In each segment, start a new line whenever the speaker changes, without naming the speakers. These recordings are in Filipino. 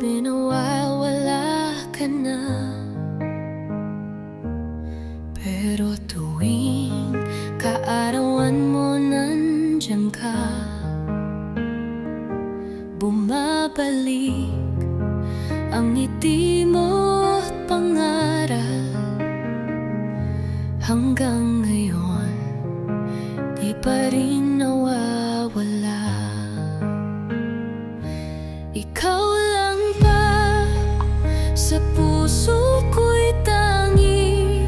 been a while, wala ka na. Pero tuwing kaarawan mo nandyan ka, bumabalik ang ngiti mo't pangaral. Hanggang ngayon, di pa rin nawawala. Ikaw lang ba sa puso ko'y tangi?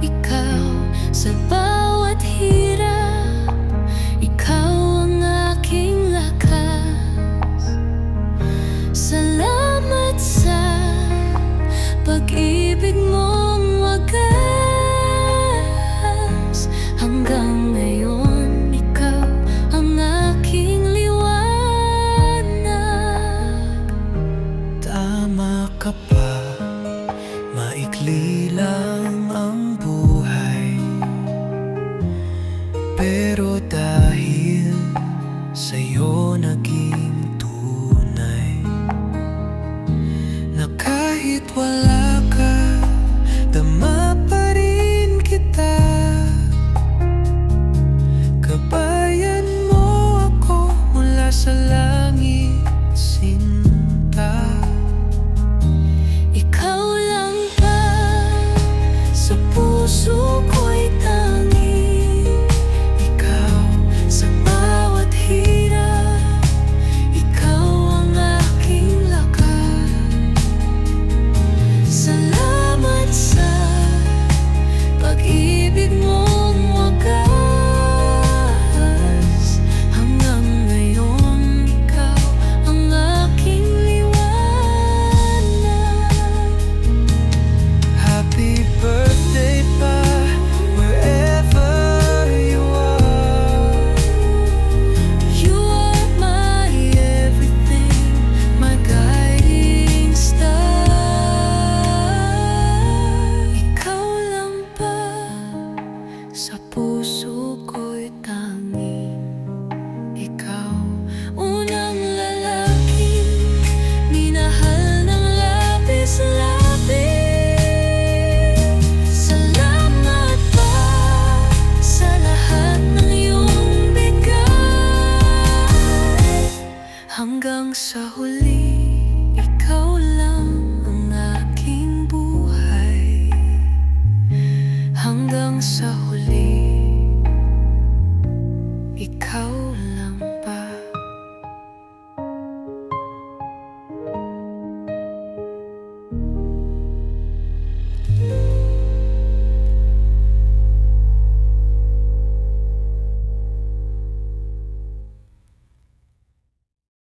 Ikaw sa bawat hirap, ikaw ang aking lakas. Salamat sa pag-ibig mong wagas. Hanggang ngayon, ikaw ang aking liwanag.
Tama ka pa, maikli lang ang buhay, pero dahil sa'yo naging tunay, na kahit wala ka, dama pa rin kita. Kabayan mo ako mula sa langit, sinta.
Ikaw lang ba sa puso ko'y tangi? Ikaw sa bawat hirap, ikaw ang aking lakas. Salamat sa pag-ibig mong wagas. Hanggang ngayon, ikaw ang aking liwanag.
Happy birthday pa, wherever you are.
You are my everything, my guiding star. Ikaw lang ba sa puso ko'y tangi? Ikaw, unang lalaking minahal ng labis-labis. Salamat pa sa lahat ng iyong bigay. Hanggang sa huli, ikaw lang ang aking buhay. Hanggang sa huli,